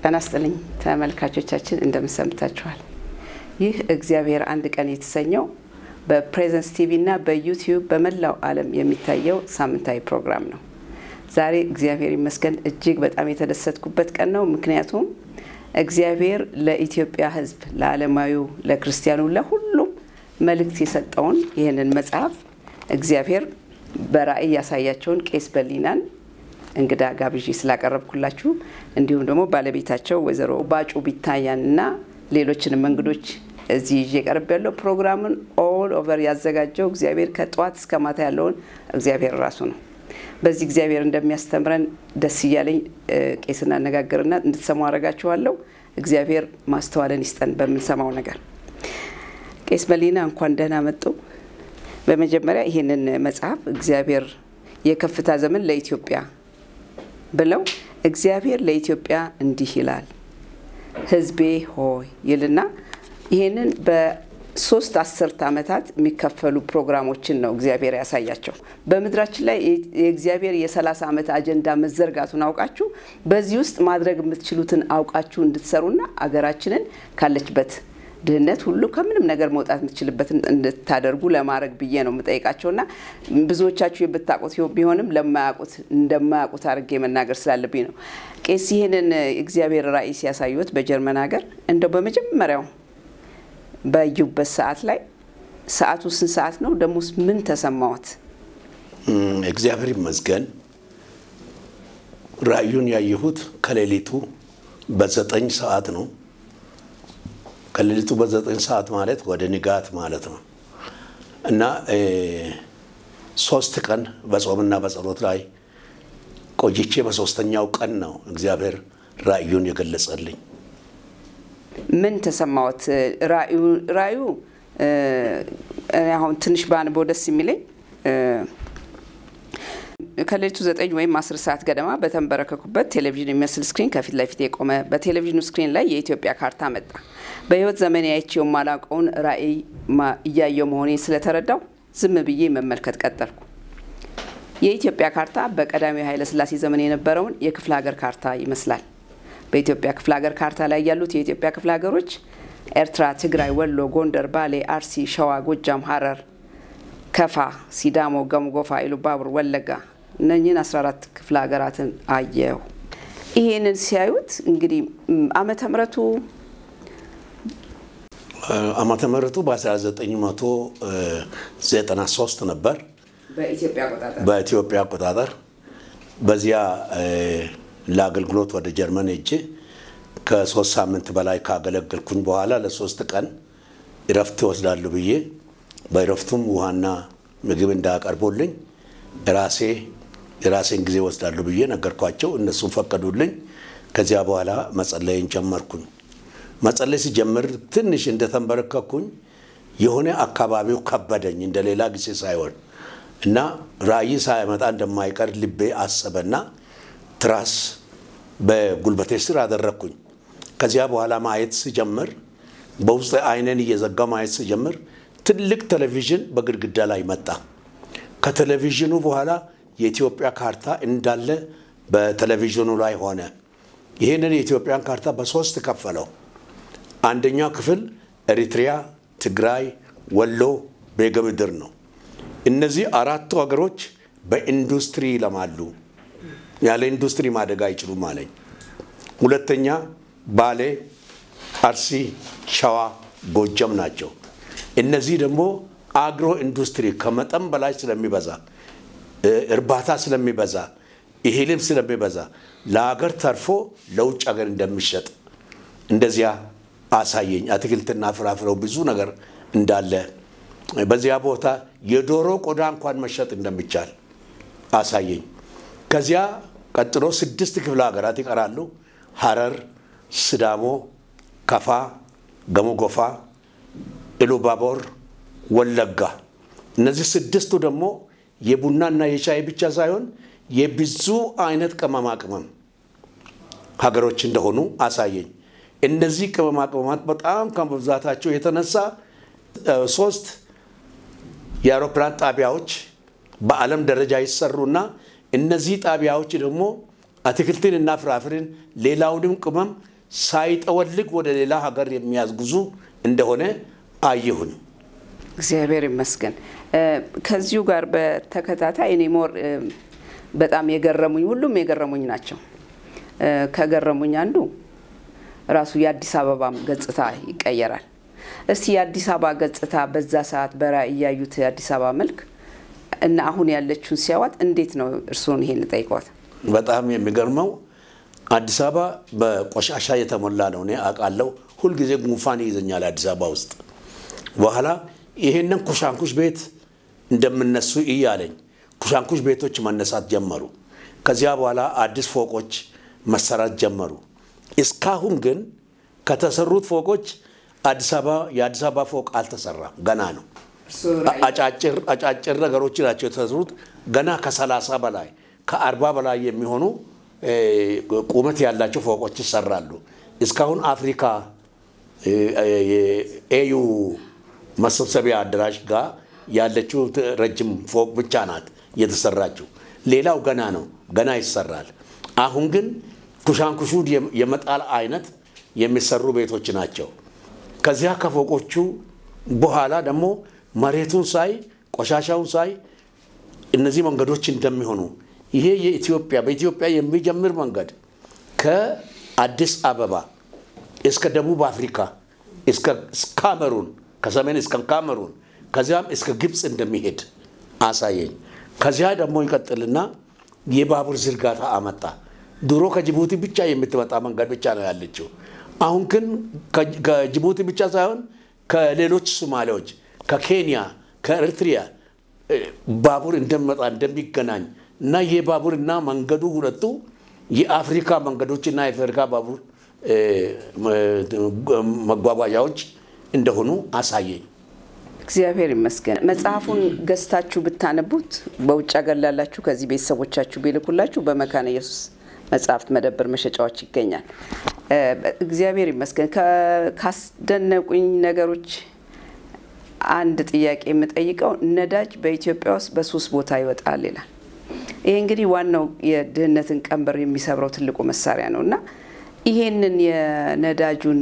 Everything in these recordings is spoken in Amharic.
ተናስተልኝ ተመልካቾቻችን እንደምሰምታችኋል ይህ እግዚአብሔር አንድ ቀን የተሰኘው በፕሬዘንስ ቲቪ እና በዩቲዩብ በመላው ዓለም የሚታየው ሳምንታዊ ፕሮግራም ነው ዛሬ እግዚአብሔር ይመስገን እጅግ በጣም የተደሰትኩበት ቀን ነው ምክንያቱም እግዚአብሔር ለኢትዮጵያ ሕዝብ ለዓለማዊው ለክርስቲያኑ ለሁሉም መልእክት የሰጠውን ይሄንን መጽሐፍ እግዚአብሔር በራእይ ያሳያቸውን ቄስ በሊናን እንግዳ ጋብዤ ስላቀረብኩላችሁ እንዲሁም ደግሞ ባለቤታቸው ወይዘሮ ባጩ ቢታያንና ሌሎችንም እንግዶች እዚህ ይዤ ቀርብ ያለው ፕሮግራሙን ኦል ኦቨር ያዘጋጀው እግዚአብሔር ከጧት እስከ ማታ ያለውን እግዚአብሔር ራሱ ነው በዚህ እግዚአብሔር እንደሚያስተምረን ደስ ይያለኝ ቄስና አነጋገርና እንድትሰሙ አረጋችኋለሁ እግዚአብሔር ማስተዋልን ይስጠን በመንሰማው ነገር ቄስ በሊና እንኳን ደህና መጡ በመጀመሪያ ይሄንን መጽሐፍ እግዚአብሔር የከፍታ ዘመን ለኢትዮጵያ ብለው እግዚአብሔር ለኢትዮጵያ እንዲህ ይላል ህዝቤ ሆይ ይልና ይሄንን በ3 10 ዓመታት የሚከፈሉ ፕሮግራሞችን ነው እግዚአብሔር ያሳያቸው በመድራችን ላይ የእግዚአብሔር የ30 ዓመት አጀንዳ መዘርጋቱን አውቃችሁ በዚህ ውስጥ ማድረግ የምትችሉትን አውቃችሁ እንድትሰሩና አገራችንን ካለችበት ድህነት ሁሉ ከምንም ነገር መውጣት የምትችልበትን እንድታደርጉ ለማድረግ ብዬ ነው የምጠይቃቸውና ብዙዎቻችሁ የምታውቁት ቢሆንም ለማያውቁት እንደማያውቁት አድርጌ መናገር ስላለብኝ ነው ቄስ ይሄንን እግዚአብሔር ራእይ ሲያሳዩት በጀርመን ሀገር እንደው በመጀመሪያው በዩበት ሰዓት ላይ ሰዓቱ ስንት ሰዓት ነው ደሞስ ምን ተሰማዎት እግዚአብሔር ይመስገን ራእዩን ያየሁት ከሌሊቱ በ9 ሰዓት ነው ከሌሊቱ በ9 ሰዓት ማለት ወደ ንጋት ማለት ነው እና 3 ቀን በጾምና በጸሎት ላይ ቆይቼ በሶስተኛው ቀን ነው እግዚአብሔር ራእዩን የገለጸልኝ ምን ተሰማዎት ራእዩ አሁን ትንሽ ባንቦ ደስ የሚለኝ ከሌሊቱ 9 ወይም 10 ሰዓት ገደማ በተንበረከኩበት ቴሌቪዥን የሚመስል ስክሪን ከፊት ለፊት የቆመ በቴሌቪዥኑ ስክሪን ላይ የኢትዮጵያ ካርታ መጣ በህይወት ዘመን ያይቼው ማላቀውን ራእይ እያየው መሆኔን ስለተረዳው ዝም ብዬ መመልከት ቀጠልኩ የኢትዮጵያ ካርታ በቀዳማዊ ኃይለ ሥላሴ ዘመን የነበረውን የክፍለ ሀገር ካርታ ይመስላል በኢትዮጵያ ክፍለ ሀገር ካርታ ላይ ያሉት የኢትዮጵያ ክፍለ ሀገሮች ኤርትራ ትግራይ ወሎ ጎንደር ባሌ አርሲ ሸዋ ጎጃም ሐረር ከፋ ሲዳሞ ገምጎፋ ኢሉባቡር ወለጋ እነኚህን 14 ክፍለ ሀገራትን አየው ይሄንን ሲያዩት እንግዲህ ዓመተ ምህረቱ በ1993 ነበር በኢትዮጵያ አቆጣጠር በዚያ ለአገልግሎት ወደ ጀርመን ሄጄ ከ3 ሳምንት በላይ ካገለገልኩኝ በኋላ ለ3 ቀን እረፍት ወስዳለሁ ብዬ በእረፍቱም ውሃና ምግብ እንዳቀርቡልኝ ራሴን ጊዜ ወስዳለሁ ብዬ ነገርኳቸው እነሱም ፈቀዱልኝ ከዚያ በኋላ መጸለይን ጀመርኩኝ መጸለይ ሲጀምር ትንሽ እንደተንበረከኩኝ የሆነ አካባቢው ከበደኝ እንደሌላ ጊዜ ሳይሆን እና ራእይ ሳይመጣ እንደማይቀር ልቤ አሰበና ትራስ በጉልበቴ ስር አደረኩኝ ከዚያ በኋላ ማየት ሲጀምር በውስጥ አይነን እየዘጋው ማየት ሲጀምር ትልቅ ቴሌቪዥን በግድግዳ ላይ መጣ ከቴሌቪዥኑ በኋላ የኢትዮጵያ ካርታ እንዳለ በቴሌቪዥኑ ላይ ሆነ ይሄንን የኢትዮጵያን ካርታ በ3 ከፈለው አንደኛው ክፍል ኤሪትሪያ ትግራይ ወሎ ቤገምድር ነው እነዚህ 4 ሀገሮች በኢንዱስትሪ ለማሉ ያለ ኢንዱስትሪ ማደግ አይችሉም ማለት ሁለተኛ ባሌ አርሲ ሸዋ ጎጃም ናቸው እነዚህ ደግሞ አግሮ ኢንዱስትሪ ከመጠን በላይ ስለሚበዛ እርባታ ስለሚበዛ እህልም ስለሚበዛ ለሀገር ተርፎ ለውጭ ሀገር እንደሚሸጥ እንደዚያ አሳየኝ አትክልትና ፍራፍሬው ብዙ ነገር እንዳለ በዚያ ቦታ የዶሮ ቆዳ እንኳን መሸጥ እንደሚቻል አሳየኝ ከዚያ ቀጥሎ 6 ክፍለ ሀገራት ይቀራሉ ሐረር ሲዳሞ ከፋ ገሞጎፋ ኢሉባቡር ወለጋ እነዚህ 6ቱ ደግሞ የቡናና የሻይ ብቻ ሳይሆን የብዙ አይነት ቅመማ ቅመም ሀገሮች እንደሆኑ አሳየኝ እነዚህ ቅመማ ቅመማት በጣም ከመብዛታቸው የተነሳ 3 የአውሮፕላን ጣቢያዎች በዓለም ደረጃ ይሰሩና እነዚህ ጣቢያዎች ደግሞ አትክልትንና ፍራፍሬን ሌላውንም ቅመም ሳይጠወልግ ወደ ሌላ ሀገር የሚያስጉዙ እንደሆነ አየሁኝ። እግዚአብሔር ይመስገን። ከዚሁ ጋር በተከታታይ እኔ ሞር በጣም የገረሙኝ ሁሉም የገረሙኝ ናቸው። ከገረሙኝ አንዱ ራሱ የአዲስ አበባ ገጽታ ይቀየራል። እስቲ የአዲስ አበባ ገጽታ በዛ ሰዓት በራእይ ያዩት የአዲስ አበባ መልክ እና አሁን ያለችውን ሲያዋት እንዴት ነው እርሱን ይሄን ጠይቀዋት? በጣም የሚገርመው አዲስ አበባ በቆሻሻ የተሞላ ነው። እኔ አውቃለሁ። ሁሉ ጊዜ ጉንፋን ይዘኛል አዲስ አበባ ውስጥ። በኋላ ይሄንን ኩሻንኩሽ ቤት እንደምነሱ እያለኝ ኩሻንኩሽ ቤቶች መነሳት ጀመሩ። ከዚያ በኋላ አዲስ ፎቆች መሰራት ጀመሩ። እስካሁን ግን ከተሰሩት ፎቆች የአዲስ አበባ ፎቅ አልተሰራም፣ ገና ነው። አጫጭር ነገሮች ናቸው የተሰሩት። ገና ከ30 በላይ ከ40 በላይ የሚሆኑ ቁመት ያላቸው ፎቆች ይሰራሉ። እስካሁን አፍሪካ ኤዩ መሰብሰቢያ አዳራሽ ጋር ያለችው ረጅም ፎቅ ብቻ ናት የተሰራችው። ሌላው ገና ነው፣ ገና ይሰራል። አሁን ግን ኩሻንኩሹ የመጣል አይነት የሚሰሩ ቤቶች ናቸው። ከዚያ ከፎቆቹ በኋላ ደግሞ መሬቱን ሳይ ቆሻሻውን ሳይ እነዚህ መንገዶች እንደሚሆኑ ይሄ በኢትዮጵያ የሚጀምር መንገድ ከአዲስ አበባ እስከ ደቡብ አፍሪካ እስከ ካሜሩን ከሰሜን እስከ ካሜሩን ከዚያም እስከ ግብጽ እንደሚሄድ አሳየኝ። ከዚያ ደግሞ ይቀጥልና የባቡር ዝርጋታ አመጣ። ድሮ ከጅቡቲ ብቻ የምትመጣ መንገድ ብቻ ነው ያለችው። አሁን ግን ከጅቡቲ ብቻ ሳይሆን ከሌሎች ሶማሌዎች ከኬንያ ከኤርትሪያ ባቡር እንደሚገናኝ እና የባቡርና መንገዱ ሁለቱ የአፍሪካ መንገዶችና የአፍሪካ ባቡር መጓጓዣዎች እንደሆኑ አሳየኝ። እግዚአብሔር ይመስገን። መጽሐፉን ገዝታችሁ ብታነቡት በውጭ ሀገር ላላችሁ ከዚህ ቤተሰቦቻችሁ ቢልኩላችሁ በመካነ ኢየሱስ መጽሐፍት መደብር መሸጫዎች ይገኛል። እግዚአብሔር ይመስገን። ካስደነቁኝ ነገሮች አንድ ጥያቄ የምጠይቀው ነዳጅ በኢትዮጵያ ውስጥ በ3 ቦታ ይወጣል ይላል። ይሄ እንግዲህ ዋናው የድህነትን ቀንበር የሚሰብረው ትልቁ መሳሪያ ነውና ይሄንን የነዳጁን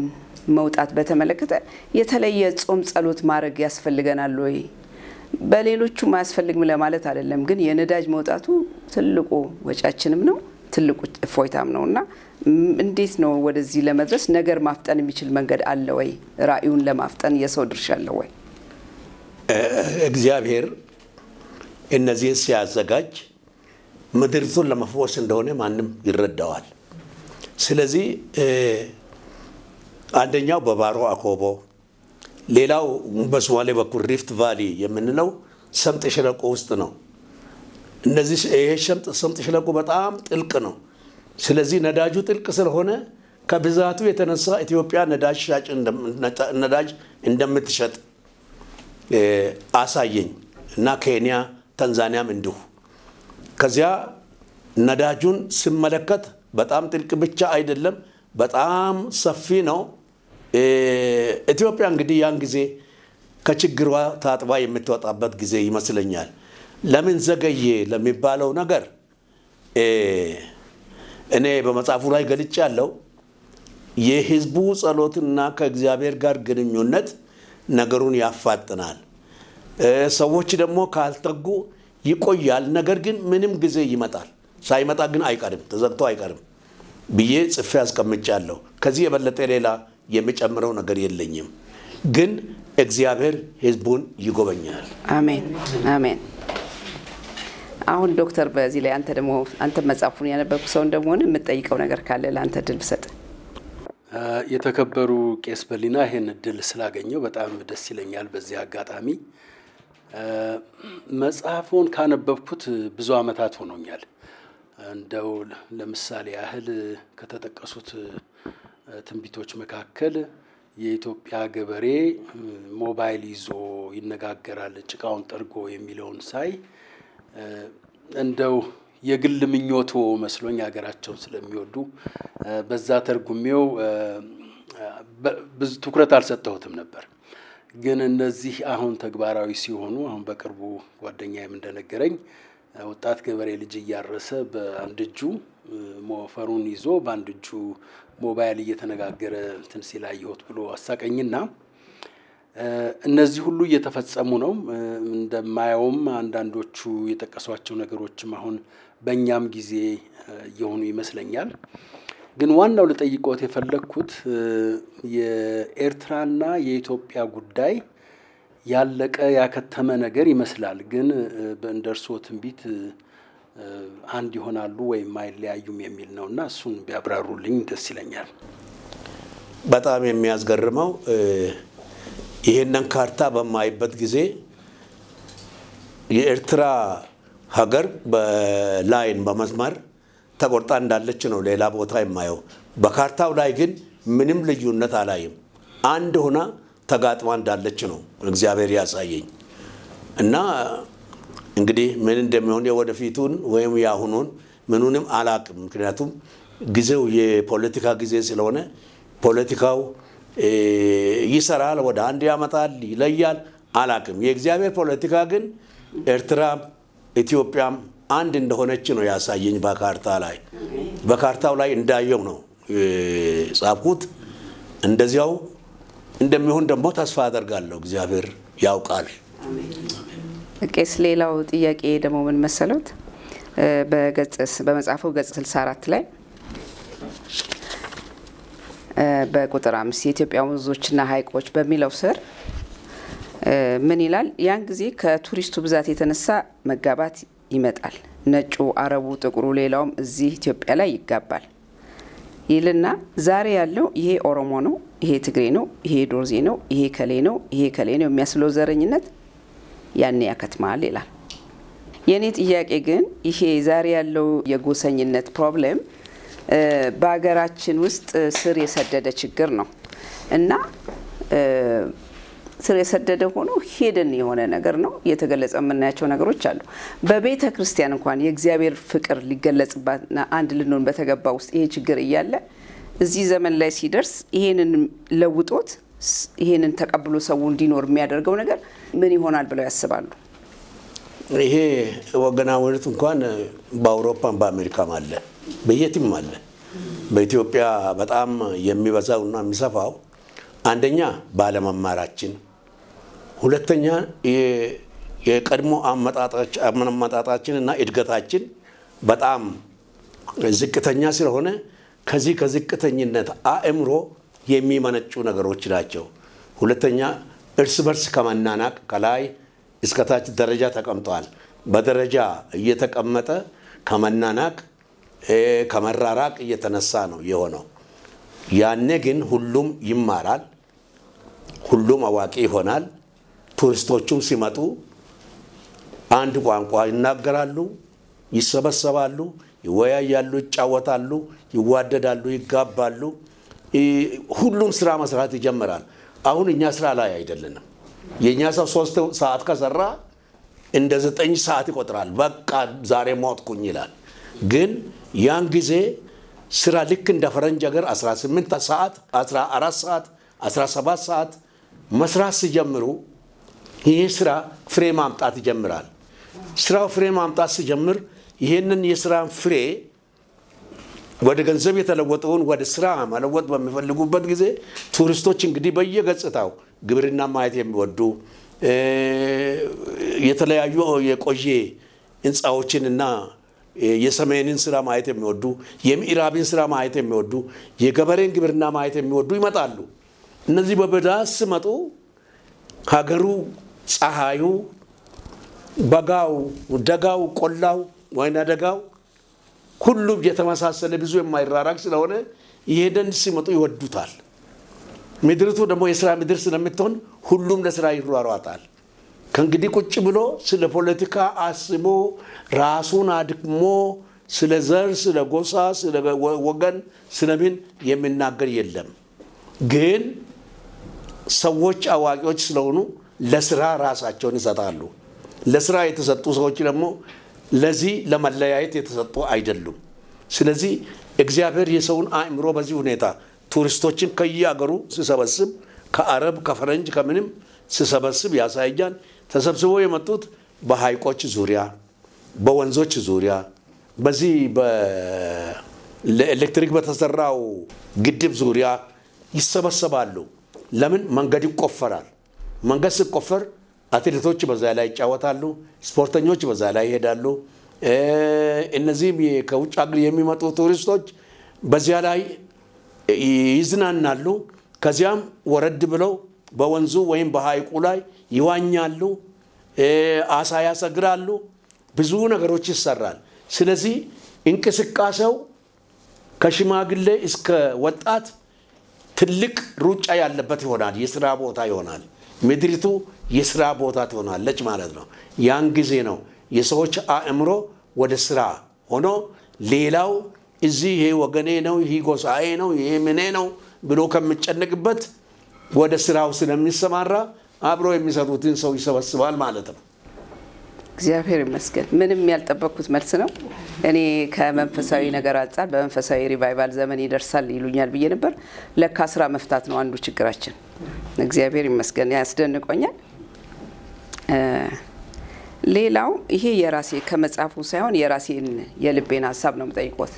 መውጣት በተመለከተ የተለየ ጾም ጸሎት ማድረግ ያስፈልገናል ወይ? በሌሎቹ ማያስፈልግም ለማለት አይደለም፣ ግን የነዳጅ መውጣቱ ትልቁ ወጫችንም ነው ትልቁ እፎይታም ነውና እንዴት ነው ወደዚህ ለመድረስ ነገር ማፍጠን የሚችል መንገድ አለ ወይ? ራእዩን ለማፍጠን የሰው ድርሻ አለ ወይ? እግዚአብሔር እነዚህ ሲያዘጋጅ ምድሪቱን ለመፈወስ እንደሆነ ማንም ይረዳዋል። ስለዚህ አንደኛው በባሮ አኮቦ፣ ሌላው በሶማሌ በኩል ሪፍት ቫሊ የምንለው ሰምጥ ሸለቆ ውስጥ ነው። እነዚህ ይሄ ሰምጥ ሸለቆ በጣም ጥልቅ ነው። ስለዚህ ነዳጁ ጥልቅ ስለሆነ ከብዛቱ የተነሳ ኢትዮጵያ ነዳጅ እንደምትሸጥ አሳየኝ እና ኬንያ ታንዛኒያም እንዲሁ። ከዚያ ነዳጁን ሲመለከት በጣም ጥልቅ ብቻ አይደለም፣ በጣም ሰፊ ነው። ኢትዮጵያ እንግዲህ ያን ጊዜ ከችግሯ ታጥባ የምትወጣበት ጊዜ ይመስለኛል። ለምን ዘገየ ለሚባለው ነገር እኔ በመጽሐፉ ላይ ገልጫለሁ። የህዝቡ ጸሎትና ከእግዚአብሔር ጋር ግንኙነት ነገሩን ያፋጥናል። ሰዎች ደግሞ ካልተጉ ይቆያል። ነገር ግን ምንም ጊዜ ይመጣል። ሳይመጣ ግን አይቀርም፣ ተዘግቶ አይቀርም ብዬ ጽፌ አስቀምጫለሁ። ከዚህ የበለጠ ሌላ የሚጨምረው ነገር የለኝም። ግን እግዚአብሔር ህዝቡን ይጎበኛል። አሜን አሜን። አሁን ዶክተር በዚህ ላይ አንተ መጽሐፉን ያነበብኩ ሰው እንደሆነ የምትጠይቀው ነገር ካለ ለአንተ ድል ብሰጥ። የተከበሩ ቄስ በሊና ይሄን ድል ስላገኘው በጣም ደስ ይለኛል። በዚህ አጋጣሚ መጽሐፉን ካነበብኩት ብዙ አመታት ሆኖኛል። እንደው ለምሳሌ ያህል ከተጠቀሱት ትንቢቶች መካከል የኢትዮጵያ ገበሬ ሞባይል ይዞ ይነጋገራል ጭቃውን ጠርጎ የሚለውን ሳይ እንደው የግል ምኞቶ መስሎኝ ሀገራቸውን ስለሚወዱ በዛ ተርጉሜው ብዙ ትኩረት አልሰጠሁትም ነበር። ግን እነዚህ አሁን ተግባራዊ ሲሆኑ አሁን በቅርቡ ጓደኛዬም እንደነገረኝ ወጣት ገበሬ ልጅ እያረሰ በአንድ እጁ ሞፈሩን ይዞ በአንድ እጁ ሞባይል እየተነጋገረ እንትን ሲላየሁት ብሎ አሳቀኝና እነዚህ ሁሉ እየተፈጸሙ ነው። እንደማየውም አንዳንዶቹ የጠቀሷቸው ነገሮችም አሁን በእኛም ጊዜ የሆኑ ይመስለኛል። ግን ዋናው ለጠይቆት የፈለኩት የኤርትራና የኢትዮጵያ ጉዳይ ያለቀ ያከተመ ነገር ይመስላል። ግን በእንደርሶ ትንቢት አንድ ይሆናሉ ወይም አይለያዩም የሚል ነውና እሱን ቢያብራሩልኝ ደስ ይለኛል። በጣም የሚያስገርመው ይሄንን ካርታ በማይበት ጊዜ የኤርትራ ሀገር በላይን በመስመር ተቆርጣ እንዳለች ነው ሌላ ቦታ የማየው። በካርታው ላይ ግን ምንም ልዩነት አላይም። አንድ ሆና ተጋጥማ እንዳለች ነው እግዚአብሔር ያሳየኝ። እና እንግዲህ ምን እንደሚሆን የወደፊቱን ወይም ያሁኑን ምኑንም አላቅም። ምክንያቱም ጊዜው የፖለቲካ ጊዜ ስለሆነ ፖለቲካው ይሰራል፣ ወደ አንድ ያመጣል፣ ይለያል፣ አላቅም። የእግዚአብሔር ፖለቲካ ግን ኤርትራ ኢትዮጵያም አንድ እንደሆነች ነው ያሳየኝ በካርታ ላይ። በካርታው ላይ እንዳየው ነው ጻፍኩት። እንደዚያው እንደሚሆን ደግሞ ተስፋ አደርጋለሁ። እግዚአብሔር ያውቃል። ቄስ ሌላው ጥያቄ ደግሞ ምን መሰሉት? በመጽሐፉ ገጽ 64 ላይ በቁጥር 5 የኢትዮጵያ ወንዞችና ሐይቆች በሚለው ስር ምን ይላል? ያን ጊዜ ከቱሪስቱ ብዛት የተነሳ መጋባት ይመጣል። ነጩ፣ አረቡ፣ ጥቁሩ፣ ሌላውም እዚህ ኢትዮጵያ ላይ ይጋባል ይልና ዛሬ ያለው ይሄ ኦሮሞ ነው፣ ይሄ ትግሬ ነው፣ ይሄ ዶርዜ ነው፣ ይሄ ከሌ ነው፣ ይሄ ከሌ ነው የሚያስለው ዘረኝነት ያኔ ያከትማል ይላል። የኔ ጥያቄ ግን ይሄ ዛሬ ያለው የጎሰኝነት ፕሮብሌም በአገራችን ውስጥ ስር የሰደደ ችግር ነው እና ስር የሰደደ ሆኖ ሄደን የሆነ ነገር ነው የተገለጸ የምናያቸው ነገሮች አሉ። በቤተ ክርስቲያን እንኳን የእግዚአብሔር ፍቅር ሊገለጽባትና አንድ ልንሆን በተገባ ውስጥ ይሄ ችግር እያለ እዚህ ዘመን ላይ ሲደርስ ይሄንን ለውጦት ይሄንን ተቀብሎ ሰው እንዲኖር የሚያደርገው ነገር ምን ይሆናል ብለው ያስባሉ? ይሄ ወገናዊነት እንኳን በአውሮፓም በአሜሪካም አለ፣ በየትም አለ። በኢትዮጵያ በጣም የሚበዛውና የሚሰፋው አንደኛ ባለመማራችን፣ ሁለተኛ የቀድሞ አመጣጣችንና እድገታችን በጣም ዝቅተኛ ስለሆነ ከዚህ ከዝቅተኝነት አእምሮ የሚመነጩ ነገሮች ናቸው። ሁለተኛ እርስ በርስ ከመናናቅ ከላይ እስከታች ደረጃ ተቀምጧል። በደረጃ እየተቀመጠ ከመናናቅ ከመራራቅ እየተነሳ ነው የሆነው። ያኔ ግን ሁሉም ይማራል፣ ሁሉም አዋቂ ይሆናል። ቱሪስቶቹም ሲመጡ አንድ ቋንቋ ይናገራሉ፣ ይሰበሰባሉ፣ ይወያያሉ፣ ይጫወታሉ፣ ይዋደዳሉ፣ ይጋባሉ። ሁሉም ስራ መስራት ይጀምራል። አሁን እኛ ስራ ላይ አይደለንም። የኛ ሰው 3 ሰዓት ከሰራ እንደ 9 ሰዓት ይቆጥራል። በቃ ዛሬ ሞትኩኝ ይላል። ግን ያን ጊዜ ስራ ልክ እንደ ፈረንጅ ሀገር 18 ሰዓት፣ 14 ሰዓት፣ 17 ሰዓት መስራት ሲጀምሩ ይህ ስራ ፍሬ ማምጣት ይጀምራል። ስራው ፍሬ ማምጣት ሲጀምር ይሄንን የስራን ፍሬ ወደ ገንዘብ የተለወጠውን ወደ ስራ ማለወጥ በሚፈልጉበት ጊዜ ቱሪስቶች እንግዲህ በየገጽታው ግብርና ማየት የሚወዱ የተለያዩ የቆየ ህንጻዎችንና የሰሜንን ስራ ማየት የሚወዱ የምዕራብን ስራ ማየት የሚወዱ የገበሬን ግብርና ማየት የሚወዱ ይመጣሉ። እነዚህ በብዛት ሲመጡ ሀገሩ ፀሐዩ፣ በጋው፣ ደጋው፣ ቆላው፣ ወይና ደጋው ሁሉም የተመሳሰለ ብዙ የማይራራቅ ስለሆነ ይሄንን ሲመጡ ይወዱታል። ምድርቱ ደግሞ የስራ ምድር ስለምትሆን ሁሉም ለስራ ይሯሯጣል። ከእንግዲህ ቁጭ ብሎ ስለ ፖለቲካ አስቦ ራሱን አድክሞ ስለ ዘር፣ ስለ ጎሳ፣ ስለ ወገን፣ ስለምን የሚናገር የለም። ግን ሰዎች አዋቂዎች ስለሆኑ ለስራ ራሳቸውን ይሰጣሉ። ለስራ የተሰጡ ሰዎች ደግሞ ለዚህ ለመለያየት የተሰጡ አይደሉም። ስለዚህ እግዚአብሔር የሰውን አእምሮ በዚህ ሁኔታ ቱሪስቶችን ከየአገሩ ሲሰበስብ ከአረብ ከፈረንጅ ከምንም ሲሰበስብ ያሳያል። ተሰብስበው የመጡት በሐይቆች ዙሪያ በወንዞች ዙሪያ በዚህ በኤሌክትሪክ በተሰራው ግድብ ዙሪያ ይሰበሰባሉ። ለምን መንገድ ይቆፈራል። መንገድ ሲቆፈር አትሌቶች በዛ ላይ ይጫወታሉ፣ ስፖርተኞች በዛ ላይ ይሄዳሉ። እነዚህም ከውጭ ሀገር የሚመጡ ቱሪስቶች በዚያ ላይ ይዝናናሉ። ከዚያም ወረድ ብለው በወንዙ ወይም በሐይቁ ላይ ይዋኛሉ፣ አሳ ያሰግራሉ፣ ብዙ ነገሮች ይሰራል። ስለዚህ እንቅስቃሴው ከሽማግሌ እስከ ወጣት ትልቅ ሩጫ ያለበት ይሆናል። የሥራ ቦታ ይሆናል። ምድሪቱ የሥራ ቦታ ትሆናለች ማለት ነው። ያን ጊዜ ነው የሰዎች አእምሮ ወደ ሥራ ሆኖ ሌላው እዚህ ይሄ ወገኔ ነው፣ ይሄ ጎሳዬ ነው፣ ይሄ ምኔ ነው ብሎ ከሚጨነቅበት ወደ ሥራው ስለሚሰማራ አብሮ የሚሰሩትን ሰው ይሰበስባል ማለት ነው። እግዚአብሔር ይመስገን። ምንም ያልጠበቅኩት መልስ ነው። እኔ ከመንፈሳዊ ነገር አንፃር በመንፈሳዊ ሪቫይቫል ዘመን ይደርሳል ይሉኛል ብዬ ነበር። ለካ ስራ መፍታት ነው አንዱ ችግራችን። እግዚአብሔር ይመስገን። ያስደንቆኛል። ሌላው ይሄ የራሴ ከመጽሐፉ ሳይሆን የራሴን የልቤን ሀሳብ ነው የምጠይቆት።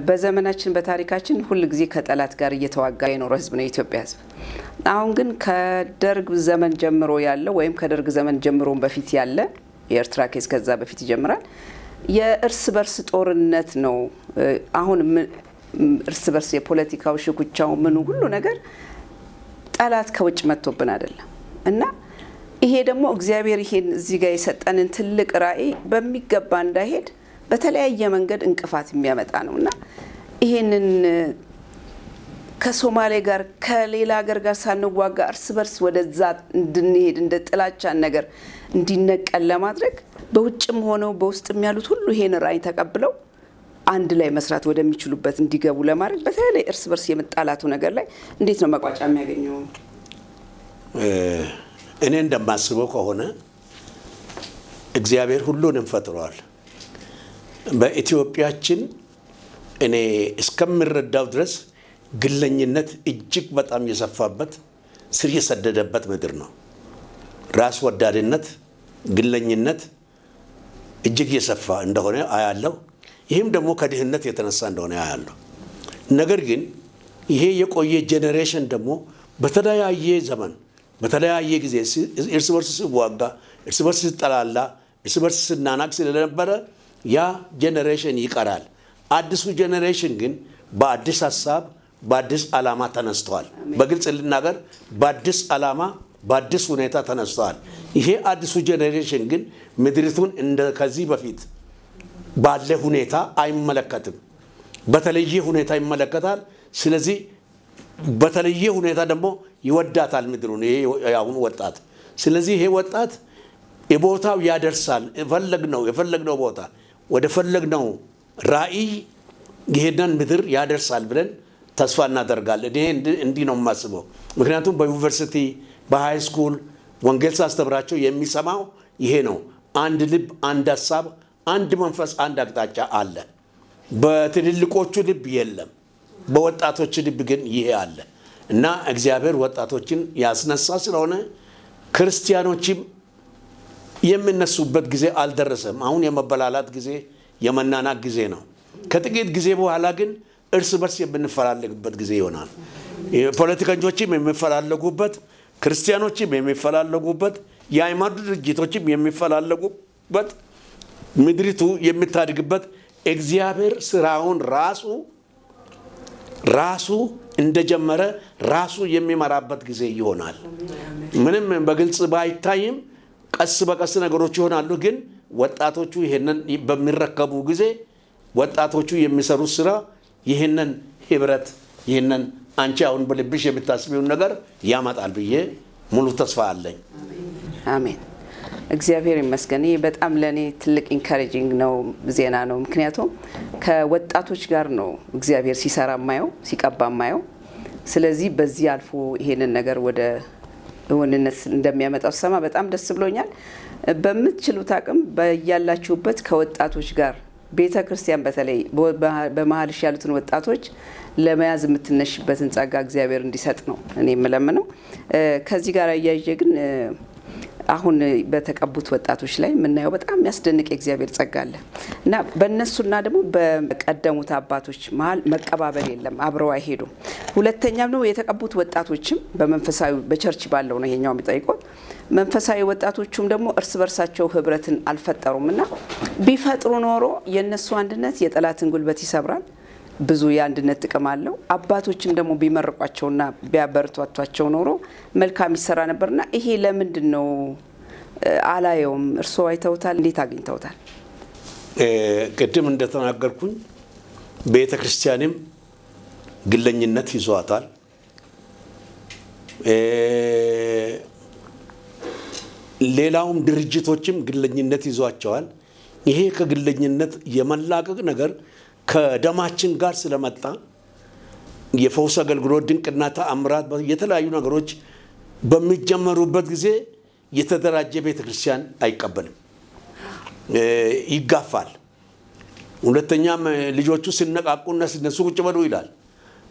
በዘመናችን በታሪካችን ሁሉ ጊዜ ከጠላት ጋር እየተዋጋ የኖረ ህዝብ ነው የኢትዮጵያ ህዝብ። አሁን ግን ከደርግ ዘመን ጀምሮ ያለው ወይም ከደርግ ዘመን ጀምሮ በፊት ያለ የኤርትራ ኬስ ከዛ በፊት ይጀምራል የእርስ በርስ ጦርነት ነው። አሁን እርስ በርስ የፖለቲካው ሽኩቻው ምኑ ሁሉ ነገር ጠላት ከውጭ መጥቶብን አይደለም እና ይሄ ደግሞ እግዚአብሔር ይሄን እዚህ ጋር የሰጠንን ትልቅ ራእይ በሚገባ እንዳይሄድ በተለያየ መንገድ እንቅፋት የሚያመጣ ነውና ይሄንን ከሶማሌ ጋር ከሌላ ሀገር ጋር ሳንዋጋ እርስ በርስ ወደዛ እንድንሄድ እንደ ጥላቻን ነገር እንዲነቀል ለማድረግ በውጭም ሆነው በውስጥም ያሉት ሁሉ ይሄን ራእይ ተቀብለው አንድ ላይ መስራት ወደሚችሉበት እንዲገቡ ለማድረግ በተለይ እርስ በርስ የመጣላቱ ነገር ላይ እንዴት ነው መቋጫ የሚያገኘው? እኔ እንደማስበው ከሆነ እግዚአብሔር ሁሉንም ፈጥሯል። በኢትዮጵያችን እኔ እስከምረዳው ድረስ ግለኝነት እጅግ በጣም የሰፋበት ስር የሰደደበት ምድር ነው። ራስ ወዳድነት፣ ግለኝነት እጅግ የሰፋ እንደሆነ አያለው። ይህም ደግሞ ከድህነት የተነሳ እንደሆነ አያለው። ነገር ግን ይሄ የቆየ ጄኔሬሽን ደግሞ በተለያየ ዘመን በተለያየ ጊዜ እርስ በርስ ሲዋጋ፣ እርስ በርስ ሲጠላላ፣ እርስ በርስ ሲናናቅ ስለነበረ ያ ጄኔሬሽን ይቀራል። አዲሱ ጄኔሬሽን ግን በአዲስ ሐሳብ በአዲስ ዓላማ ተነስተዋል። በግልጽ ልናገር በአዲስ ዓላማ በአዲስ ሁኔታ ተነስተዋል። ይሄ አዲሱ ጄኔሬሽን ግን ምድሪቱን እንደ ከዚህ በፊት ባለ ሁኔታ አይመለከትም። በተለየ ሁኔታ ይመለከታል። ስለዚህ በተለየ ሁኔታ ደግሞ ይወዳታል ምድሩን ይሄ ያሁን ወጣት። ስለዚህ ይሄ ወጣት የቦታው ያደርሳል። የፈለግነው ቦታ ወደ ፈለግነው ራእይ ይሄንን ምድር ያደርሳል ብለን ተስፋ እናደርጋለን። እኔ እንዲህ ነው የማስበው። ምክንያቱም በዩኒቨርሲቲ በሃይ ስኩል ወንጌል ሳስተምራቸው የሚሰማው ይሄ ነው። አንድ ልብ፣ አንድ ሐሳብ፣ አንድ መንፈስ፣ አንድ አቅጣጫ አለ። በትልልቆቹ ልብ የለም፣ በወጣቶች ልብ ግን ይሄ አለ እና እግዚአብሔር ወጣቶችን ያስነሳ ስለሆነ ክርስቲያኖችም የሚነሱበት ጊዜ አልደረሰም። አሁን የመበላላት ጊዜ የመናናቅ ጊዜ ነው። ከጥቂት ጊዜ በኋላ ግን እርስ በርስ የምንፈላለግበት ጊዜ ይሆናል። ፖለቲከኞችም የሚፈላለጉበት፣ ክርስቲያኖችም የሚፈላለጉበት፣ የሃይማኖት ድርጅቶችም የሚፈላለጉበት፣ ምድሪቱ የምታድግበት እግዚአብሔር ስራውን ራሱ እንደጀመረ ራሱ የሚመራበት ጊዜ ይሆናል። ምንም በግልጽ ባይታይም ቀስ በቀስ ነገሮች ይሆናሉ። ግን ወጣቶቹ ይሄንን በሚረከቡ ጊዜ ወጣቶቹ የሚሰሩት ስራ ይሄንን ህብረት ይሄንን አንቺ አሁን በልብሽ የምታስቢውን ነገር ያመጣል ብዬ ሙሉ ተስፋ አለኝ። አሜን። እግዚአብሔር ይመስገን። ይሄ በጣም ለኔ ትልቅ ኢንካሬጂንግ ነው ዜና ነው። ምክንያቱም ከወጣቶች ጋር ነው እግዚአብሔር ሲሰራ ማየው ሲቀባ ማየው። ስለዚህ በዚህ አልፎ ይሄንን ነገር ወደ እውነትነት እንደሚያመጣው ሰማ በጣም ደስ ብሎኛል። በምትችሉት አቅም በያላችሁበት ከወጣቶች ጋር ቤተክርስቲያን በተለይ በመሃልሽ ያሉትን ወጣቶች ለመያዝ የምትነሽበትን ጸጋ እግዚአብሔር እንዲሰጥ ነው እኔ የምለምነው። ከዚህ ጋር አያይዤ ግን አሁን በተቀቡት ወጣቶች ላይ ምናየው በጣም የሚያስደንቅ የእግዚአብሔር ጸጋ አለ እና በእነሱና ደግሞ በቀደሙት አባቶች መሃል መቀባበል የለም አብረው አይሄዱም ሁለተኛም ነው የተቀቡት ወጣቶችም በመንፈሳዊ በቸርች ባለው ነው ይሄኛው የሚጠይቁት መንፈሳዊ ወጣቶቹም ደግሞ እርስ በርሳቸው ህብረትን አልፈጠሩምና ቢፈጥሩ ኖሮ የነሱ አንድነት የጠላትን ጉልበት ይሰብራል ብዙ የአንድነት ጥቅም አለው አባቶችም ደግሞ ቢመርቋቸውና ቢያበርቷቸው ኖሮ መልካም ይሰራ ነበርና ይሄ ለምንድን ነው አላየውም እርሶ አይተውታል እንዴት አግኝተውታል ቅድም እንደተናገርኩኝ ቤተክርስቲያንም ግለኝነት ይዟታል ሌላውም ድርጅቶችም ግለኝነት ይዟቸዋል ይሄ ከግለኝነት የመላቀቅ ነገር ከደማችን ጋር ስለመጣ የፈውስ አገልግሎት ድንቅና ተአምራት የተለያዩ ነገሮች በሚጀመሩበት ጊዜ የተደራጀ ቤተክርስቲያን አይቀበልም ይጋፋል ሁለተኛም ልጆቹ ሲነቃቁና ሲነሱ ቁጭ በሉ ይላል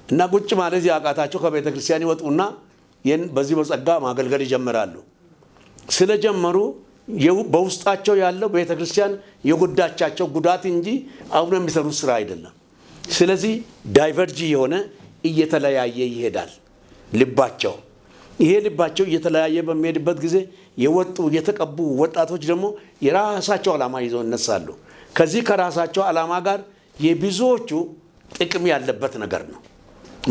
እና ቁጭ ማለት ያቃታቸው ከቤተክርስቲያን ይወጡና በዚህ በጸጋ ማገልገል ይጀምራሉ ስለጀመሩ በውስጣቸው ያለው ቤተክርስቲያን የጉዳቻቸው ጉዳት እንጂ አሁን የሚሰሩት ስራ አይደለም ስለዚህ ዳይቨርጂ የሆነ እየተለያየ ይሄዳል ልባቸው ይሄ ልባቸው እየተለያየ በሚሄድበት ጊዜ የወጡ የተቀቡ ወጣቶች ደግሞ የራሳቸው ዓላማ ይዘው እነሳሉ ከዚህ ከራሳቸው ዓላማ ጋር የብዙዎቹ ጥቅም ያለበት ነገር ነው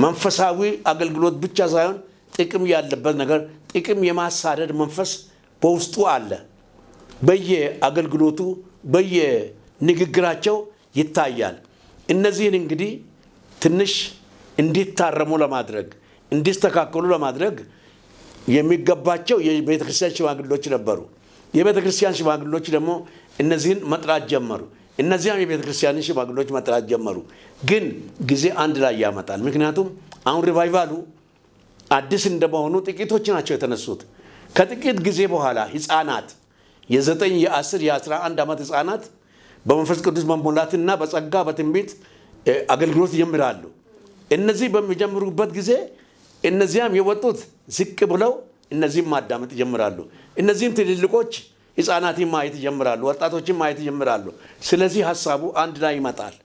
መንፈሳዊ አገልግሎት ብቻ ሳይሆን ጥቅም ያለበት ነገር ጥቅም የማሳደድ መንፈስ በውስጡ አለ በየአገልግሎቱ በየንግግራቸው ይታያል እነዚህን እንግዲህ ትንሽ እንዲታረሙ ለማድረግ እንዲስተካከሉ ለማድረግ የሚገባቸው የቤተክርስቲያን ሽማግሌዎች ነበሩ የቤተክርስቲያን ሽማግሌዎች ደግሞ እነዚህን መጥራት ጀመሩ እነዚያም የቤተክርስቲያን ሽማግሌዎች መጥራት ጀመሩ ግን ጊዜ አንድ ላይ ያመጣል ምክንያቱም አሁን ሪቫይቫሉ አዲስ እንደመሆኑ ጥቂቶች ናቸው የተነሱት ከጥቂት ጊዜ በኋላ ህፃናት የ9 የ10 የ11 ዓመት ህፃናት በመንፈስ ቅዱስ መሞላትና በጸጋ በትንቢት አገልግሎት ይጀምራሉ እነዚህ በሚጀምሩበት ጊዜ እነዚያም የወጡት ዝቅ ብለው እነዚህም ማዳመጥ ይጀምራሉ እነዚህም ትልልቆች ህፃናትን ማየት ይጀምራሉ ወጣቶችን ማየት ይጀምራሉ ስለዚህ ሐሳቡ አንድ ላይ ይመጣል